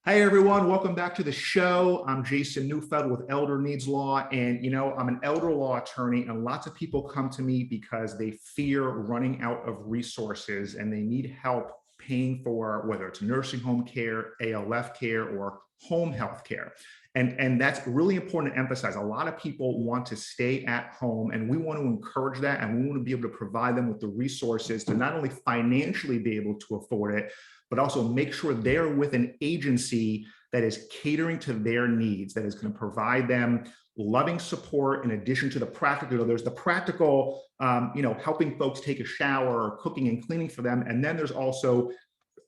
Hey everyone, welcome back to the show. I'm Jason Neufeld with Elder Needs Law, and I'm an elder law attorney, and lots of people come to me because they fear running out of resources and they need help paying for whether it's nursing home care, ALF care, or home health care. And that's really important to emphasize. A lot of people want to stay at home, and we want to encourage that, and we want to be able to provide them with the resources to not only financially be able to afford it, but also make sure they're with an agency that is catering to their needs, that is going to provide them loving support in addition to the practical. There's the practical, helping folks take a shower or cooking and cleaning for them. And then there's also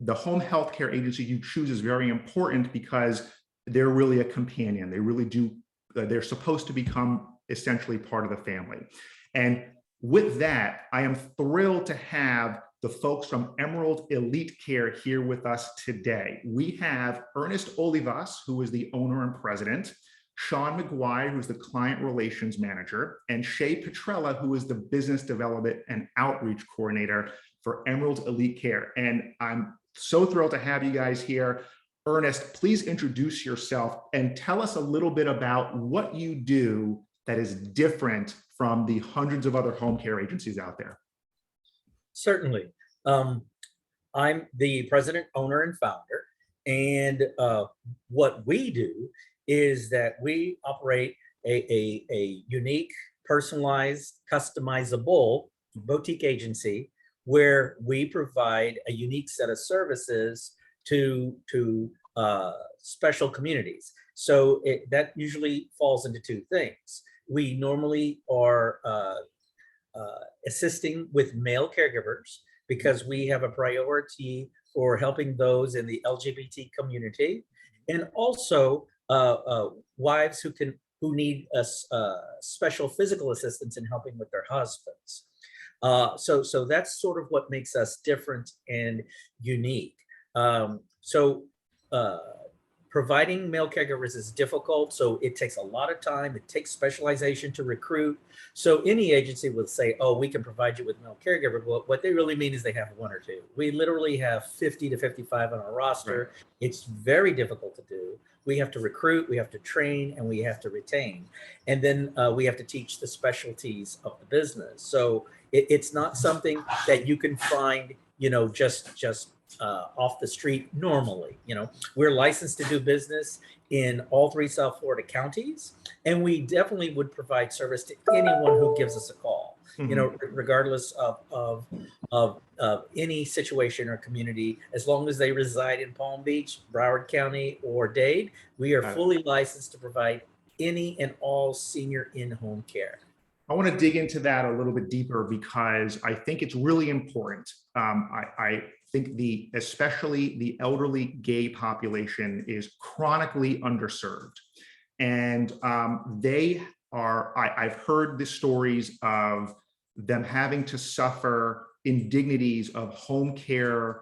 the home health care agency you choose is very important because they're really a companion. They really do, they're supposed to become essentially part of the family. And with that, I am thrilled to have the folks from Emerald Elite Care here with us today. We have Ernest Olivas, who is the owner and president, Sean McGuire, who's the client relations manager, and Shay Petrella, who is the business development and outreach coordinator for Emerald Elite Care. And I'm so thrilled to have you guys here. Ernest, please introduce yourself and tell us a little bit about what you do that is different from the hundreds of other home care agencies out there. Certainly. I'm the president, owner, and founder. And what we do is that we operate a unique, personalized, customizable boutique agency where we provide a unique set of services to special communities. So that usually falls into two things. We normally are assisting with male caregivers because we have a priority for helping those in the LGBT community, and also wives who need special physical assistance in helping with their husbands. So that's sort of what makes us different and unique. Providing male caregivers is difficult, so it takes a lot of time. It takes specialization to recruit. So any agency will say, oh, we can provide you with male caregiver. But what they really mean is they have one or two. We literally have 50 to 55 on our roster. Right. It's very difficult to do. We have to recruit, we have to train, and we have to retain. And then we have to teach the specialties of the business. So it's not something that you can find, just off the street normally. We're licensed to do business in all 3 South Florida counties, and we definitely would provide service to anyone who gives us a call. Regardless of any situation or community, as long as they reside in Palm Beach, Broward County, or Dade, we are fully licensed to provide any and all senior in-home care. I want to dig into that a little bit deeper because I think it's really important. I think especially the elderly gay population is chronically underserved. And I've heard the stories of them having to suffer indignities of home care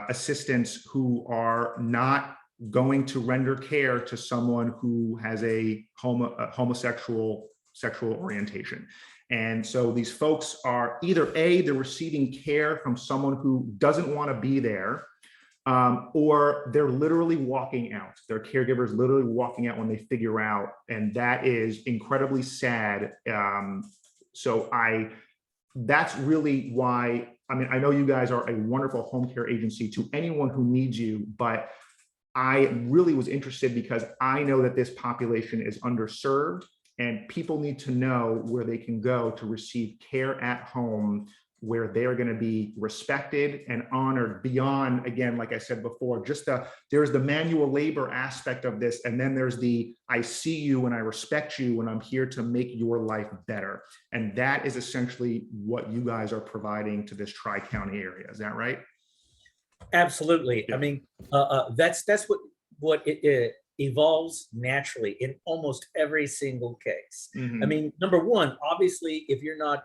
assistants who are not going to render care to someone who has a homosexual sexual orientation. And so these folks are either they're receiving care from someone who doesn't want to be there, or they're literally walking out. Their caregivers literally walking out when they figure out, and that is incredibly sad. That's really why, I know you guys are a wonderful home care agency to anyone who needs you, but I really was interested because I know that this population is underserved. And people need to know where they can go to receive care at home, where they're going to be respected and honored beyond, again, like I said before, there's the manual labor aspect of this. And then there's I see you and I respect you and I'm here to make your life better. And that is essentially what you guys are providing to this Tri-County area. Is that right? Absolutely. Yeah. That's what it evolves naturally in almost every single case. Number one, obviously, if you're not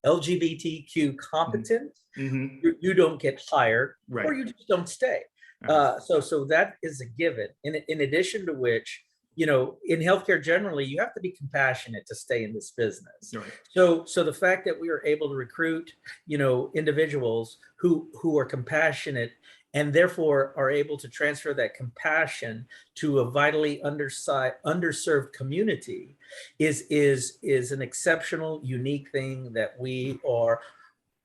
LGBTQ competent, you don't get hired, right, or you just don't stay. So that is a given. In addition to which, in healthcare generally, you have to be compassionate to stay in this business. Right. So the fact that we are able to recruit, individuals who are compassionate and therefore are able to transfer that compassion to a vitally underserved community is an exceptional, unique thing that we are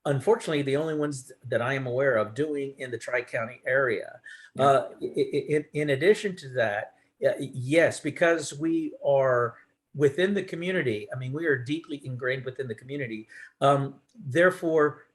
unfortunately the only ones that I am aware of doing in the Tri-County area. In addition to that, yes, because we are within the community, I mean, we are deeply ingrained within the community. Therefore,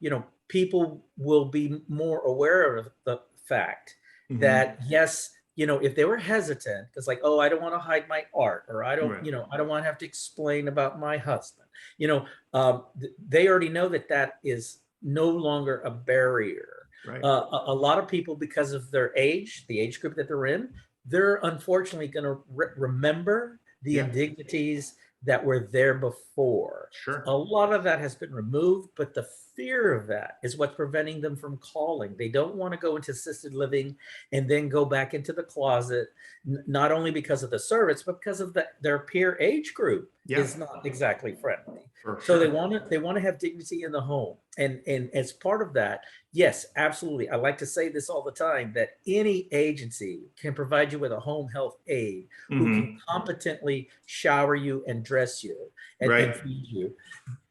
people will be more aware of the fact that, yes, if they were hesitant, because like, oh, I don't want to hide my art, or I don't, Right. I don't want to have to explain about my husband, they already know that that is no longer a barrier. Right. A lot of people, because of their age, the age group that they're in, they're unfortunately going to remember the Yeah. indignities that were there before. Sure. A lot of that has been removed, but the fear of that is what's preventing them from calling. They don't want to go into assisted living and then go back into the closet, not only because of the service, but because of their peer age group is not exactly friendly. So they want to have dignity in the home. And as part of that, yes, absolutely. I like to say this all the time, that any agency can provide you with a home health aide who can competently shower you and dress you and feed you.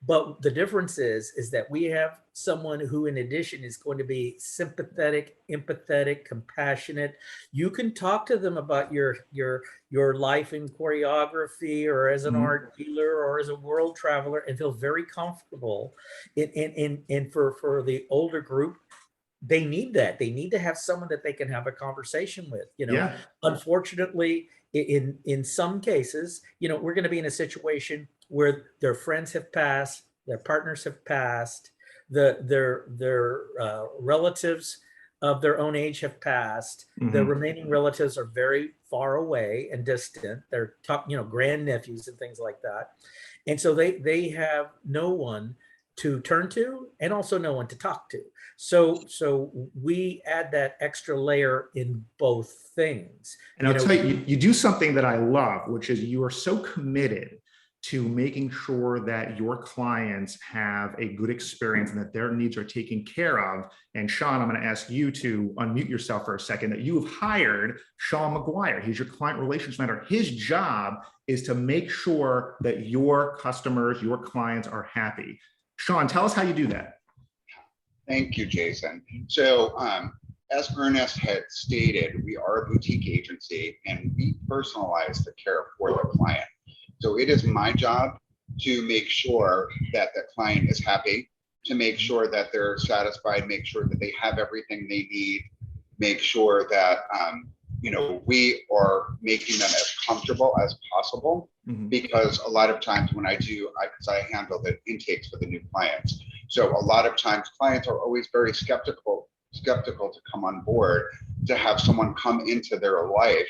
But the difference is that we have someone who, in addition, is going to be sympathetic, empathetic, compassionate. You can talk to them about your life in choreography, or as an art dealer, or as a world traveler, and feel very comfortable. And for the older group, they need that. They need to have someone that they can have a conversation with. Unfortunately, in some cases, we're going to be in a situation where their friends have passed, their partners have passed, their relatives of their own age have passed. The remaining relatives are very far away and distant. They're grandnephews and things like that. And so they have no one to turn to, and also no one to talk to. So we add that extra layer in both things. And I'll tell you, you do something that I love, which is you are so committed to making sure that your clients have a good experience and that their needs are taken care of. And Sean, I'm going to ask you to unmute yourself for a second, that you have hired Sean McGuire. He's your client relations manager. His job is to make sure that your customers, your clients are happy. Sean, tell us how you do that. Thank you, Jason. So as Ernest had stated, we are a boutique agency and we personalize the care for the client. So it is my job to make sure that the client is happy, to make sure that they're satisfied, make sure that they have everything they need, make sure that we are making them as comfortable as possible. Because a lot of times when I handle the intakes for the new clients. So a lot of times clients are always very skeptical to come on board, to have someone come into their life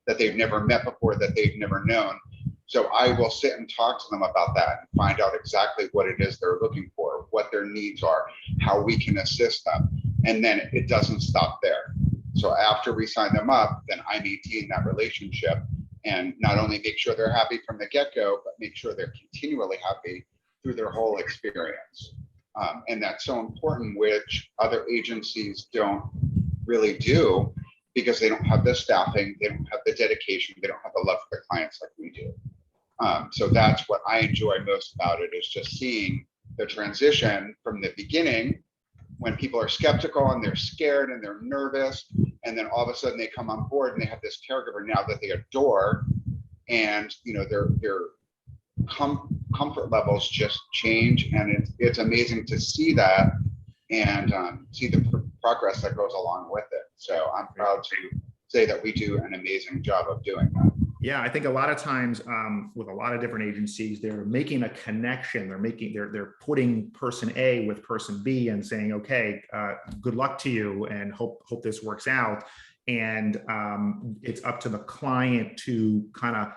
that they've never met before, that they've never known. So I will sit and talk to them about that and find out exactly what it is they're looking for, what their needs are, how we can assist them. And then it doesn't stop there. So after we sign them up, then I maintain that relationship and not only make sure they're happy from the get-go, but make sure they're continually happy through their whole experience. And that's so important, which other agencies don't really do, because they don't have the staffing, they don't have the dedication, they don't have the love for their clients like we do. So that's what I enjoy most about it, is just seeing the transition from the beginning, when people are skeptical and they're scared and they're nervous, and then all of a sudden they come on board and they have this caregiver now that they adore, and their comfort levels just change, and it's amazing to see that and see the progress that goes along with it. So I'm proud to say that we do an amazing job of doing that. Yeah, I think a lot of times with a lot of different agencies, they're making a connection. They're putting person A with person B and saying, okay, good luck to you and hope this works out. And it's up to the client to kind of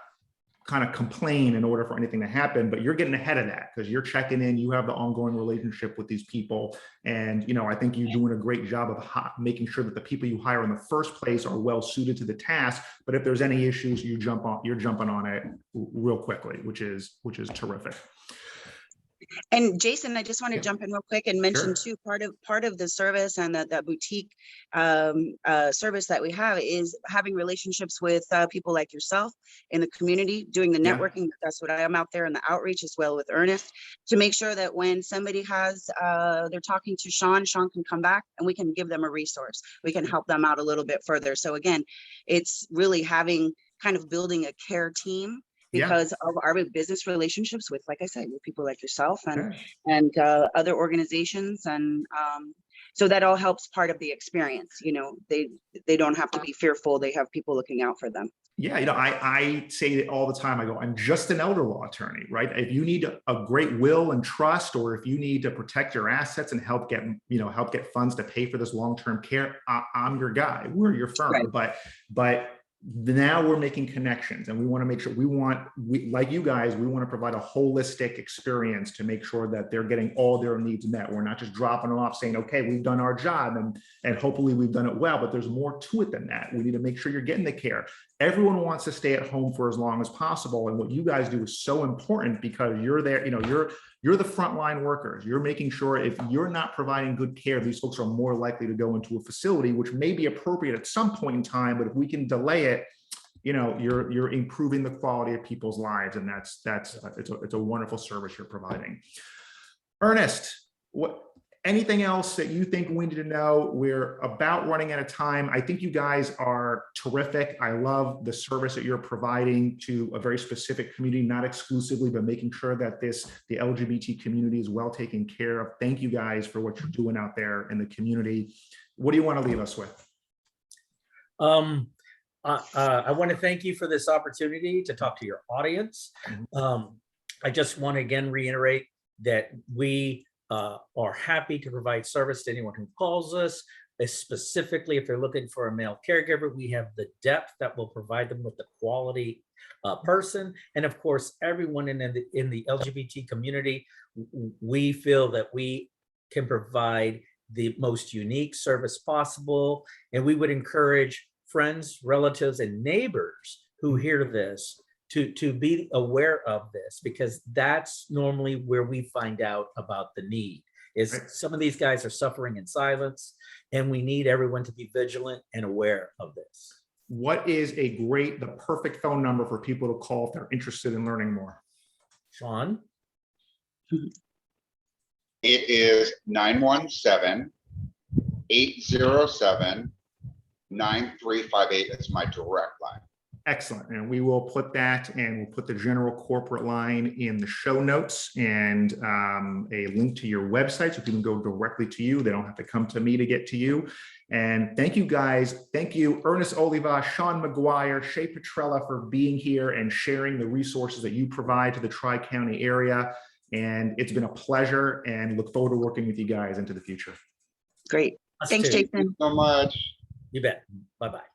complain in order for anything to happen, but you're getting ahead of that because you're checking in, you have the ongoing relationship with these people. And, I think you're doing a great job of making sure that the people you hire in the first place are well suited to the task. But if there's any issues, you're jumping on it real quickly, which is terrific. And Jason, I just want to Yeah. jump in real quick and mention Sure. too, part of the service and the boutique service that we have is having relationships with people like yourself in the community, doing the Yeah. networking. That's what I am out there in the outreach as well with Ernest, to make sure that when somebody has, they're talking to Sean can come back and we can give them a resource. We can help them out a little bit further. So again, it's really having kind of building a care team Yeah. because of our business relationships with, like I said, with people like yourself and Okay. other organizations. And so that all helps part of the experience. You know, they don't have to be fearful. They have people looking out for them. Yeah, I say it all the time. I go, I'm just an elder law attorney, right? If you need a great will and trust, or if you need to protect your assets and help get funds to pay for this long-term care, I'm your guy. We're your firm. Right. But now we're making connections, and we want to make sure like you guys, we want to provide a holistic experience to make sure that they're getting all their needs met. We're not just dropping off saying, okay, we've done our job and hopefully we've done it well, but there's more to it than that. We need to make sure you're getting the care. Everyone wants to stay at home for as long as possible. And what you guys do is so important because you're there, you're the frontline workers. You're making sure if you're not providing good care, these folks are more likely to go into a facility, which may be appropriate at some point in time, but if we can delay it, you're improving the quality of people's lives. And it's a wonderful service you're providing. Ernest, anything else that you think we need to know? We're about running out of time. I think you guys are terrific. I love the service that you're providing to a very specific community, not exclusively, but making sure that the LGBT community is well taken care of. Thank you guys for what you're doing out there in the community. What do you want to leave us with? I want to thank you for this opportunity to talk to your audience. I just want to again reiterate that we are happy to provide service to anyone who calls us, specifically if they're looking for a male caregiver. We have the depth that will provide them with the quality person. And of course, everyone in the LGBT community, we feel that we can provide the most unique service possible. And we would encourage friends, relatives, and neighbors who hear this to be aware of this, because that's normally where we find out about the need. Is some of these guys are suffering in silence, and we need everyone to be vigilant and aware of this. What is the perfect phone number for people to call if they're interested in learning more? Sean? It is 917-807-9358. It's my direct line. Excellent. And we will put that, and we'll put the general corporate line in the show notes, and a link to your website so people can go directly to you. They don't have to come to me to get to you. And thank you guys. Thank you, Ernest Oliva, Sean McGuire, Shay Petrella, for being here and sharing the resources that you provide to the Tri-County area. And it's been a pleasure, and look forward to working with you guys into the future. Great. Us Thanks, too. Jason. Thank you so much. You bet. Bye-bye.